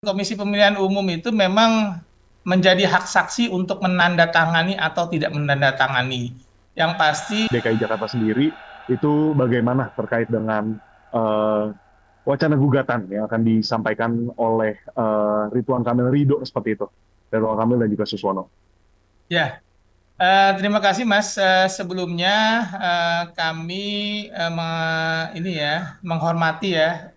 Komisi Pemilihan Umum itu memang menjadi hak saksi untuk menandatangani atau tidak menandatangani. Yang pasti, DKI Jakarta sendiri itu bagaimana terkait dengan eh, wacana gugatan yang akan disampaikan oleh Ridwan Kamil Ridho seperti itu, Ridwan Kamil dan juga Suswono. ya, terima kasih Mas. Sebelumnya kami ini ya menghormati ya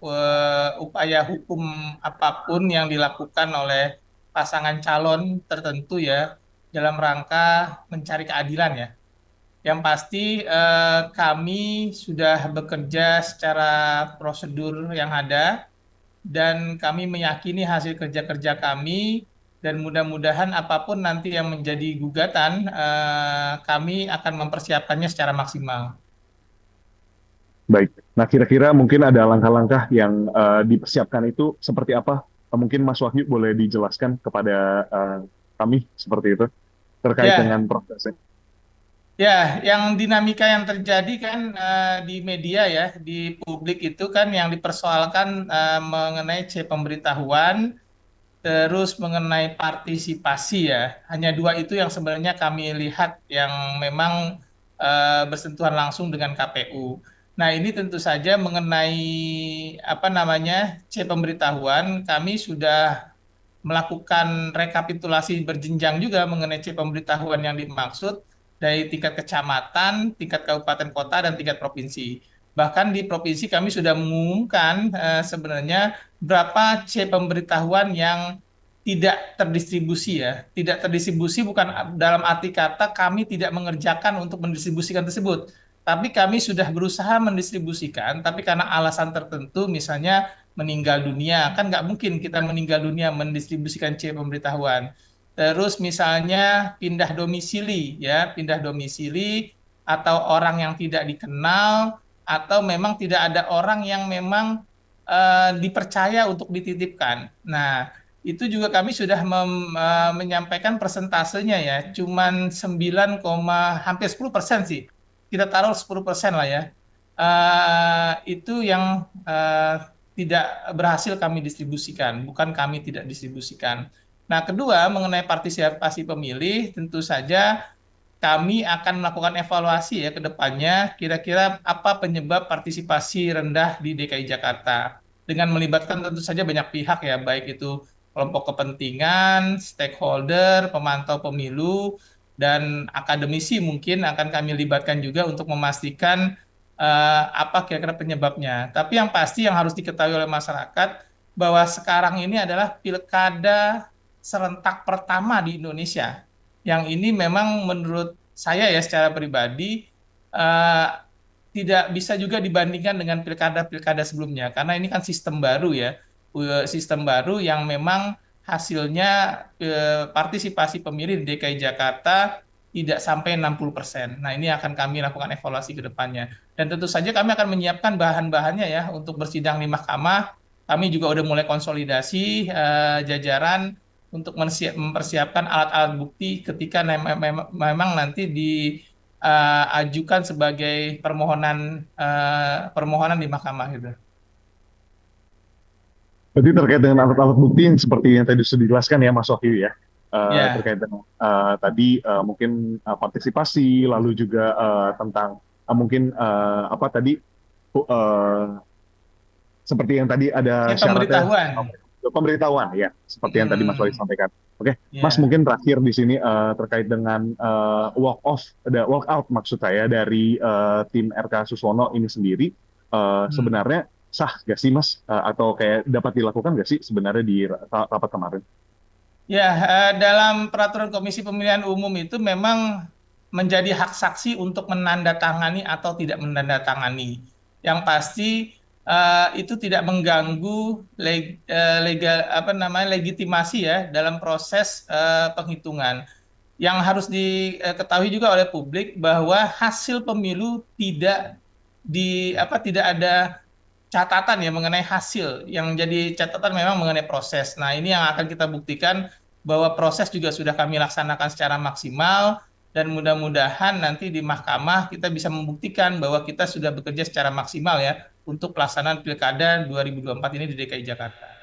upaya hukum apapun yang dilakukan oleh pasangan calon tertentu ya dalam rangka mencari keadilan ya. Yang pasti kami sudah bekerja secara prosedur yang ada dan kami meyakini hasil kerja-kerja kami dan mudah-mudahan apapun nanti yang menjadi gugatan kami akan mempersiapkannya secara maksimal. Baik. Nah, kira-kira mungkin ada langkah-langkah yang dipersiapkan itu seperti apa? Mungkin Mas Wahyu boleh dijelaskan kepada kami seperti itu terkait dengan Ya, prosesnya. ya, yang dinamika yang terjadi kan di media ya, di publik itu kan yang dipersoalkan mengenai pemberitahuan. Terus mengenai partisipasi ya, hanya dua itu yang sebenarnya kami lihat yang memang bersentuhan langsung dengan KPU. Nah, ini tentu saja mengenai apa namanya pemberitahuan, kami sudah melakukan rekapitulasi berjenjang juga mengenai pemberitahuan yang dimaksud dari tingkat kecamatan, tingkat kabupaten kota, dan tingkat provinsi. Bahkan di provinsi kami sudah mengumumkan sebenarnya berapa pemberitahuan yang tidak terdistribusi ya. Tidak terdistribusi bukan dalam arti kata kami tidak mengerjakan untuk mendistribusikan tersebut. Tapi kami sudah berusaha mendistribusikan, tapi karena alasan tertentu, misalnya meninggal dunia, kan nggak mungkin kita meninggal dunia mendistribusikan pemberitahuan. Terus misalnya pindah domisili, ya, pindah domisili, atau orang yang tidak dikenal, atau memang tidak ada orang yang memang dipercaya untuk dititipkan. Nah, itu juga kami sudah menyampaikan persentasenya ya, cuman 9, hampir 10% sih. Kita taruh 10% lah ya. Itu yang tidak berhasil kami distribusikan, bukan kami tidak distribusikan. Nah, kedua, mengenai partisipasi pemilih, tentu saja kami akan melakukan evaluasi ya ke depannya, kira-kira apa penyebab partisipasi rendah di DKI Jakarta. Dengan melibatkan tentu saja banyak pihak ya, baik itu kelompok kepentingan, stakeholder, pemantau pemilu, dan akademisi mungkin akan kami libatkan juga untuk memastikan apa kira-kira penyebabnya. Tapi yang pasti yang harus diketahui oleh masyarakat bahwa sekarang ini adalah pilkada serentak pertama di Indonesia. Yang ini memang menurut saya ya secara pribadi eh, tidak bisa juga dibandingkan dengan pilkada-pilkada sebelumnya karena ini kan sistem baru ya. Sistem baru yang memang hasilnya partisipasi pemilih di DKI Jakarta tidak sampai 60%. Nah, ini akan kami lakukan evaluasi ke depannya. Dan tentu saja kami akan menyiapkan bahan-bahannya ya untuk bersidang di mahkamah. Kami juga udah mulai konsolidasi jajaran untuk mempersiapkan alat-alat bukti ketika memang nanti diajukan sebagai permohonan di mahkamah gitu. Berarti terkait dengan alat-alat bukti yang seperti yang tadi sudah dijelaskan ya Mas Wahyu ya, Ya, terkait dengan tadi mungkin partisipasi, lalu juga tentang mungkin apa tadi uh, seperti yang tadi ada syaratnya pemberitahuan. pemberitahuan ya, seperti yang tadi Mas Wahyu Hmm, sampaikan. Oke, Mas ya. mungkin terakhir di sini terkait dengan walk off, ada walk out maksud saya dari tim RK Suswono ini sendiri, Hmm. sebenarnya sah gak sih Mas, atau kayak dapat dilakukan gak sih sebenarnya di rapat kemarin? Ya, dalam peraturan Komisi Pemilihan Umum itu memang menjadi hak saksi untuk menandatangani atau tidak menandatangani. Yang pasti itu tidak mengganggu legal apa namanya legitimasi ya dalam proses penghitungan. Yang harus diketahui juga oleh publik bahwa hasil pemilu tidak ada catatan ya mengenai hasil. Yang jadi catatan memang mengenai proses. Nah, ini yang akan kita buktikan bahwa proses juga sudah kami laksanakan secara maksimal dan mudah-mudahan nanti di mahkamah kita bisa membuktikan bahwa kita sudah bekerja secara maksimal ya untuk pelaksanaan Pilkada 2024 ini di DKI Jakarta.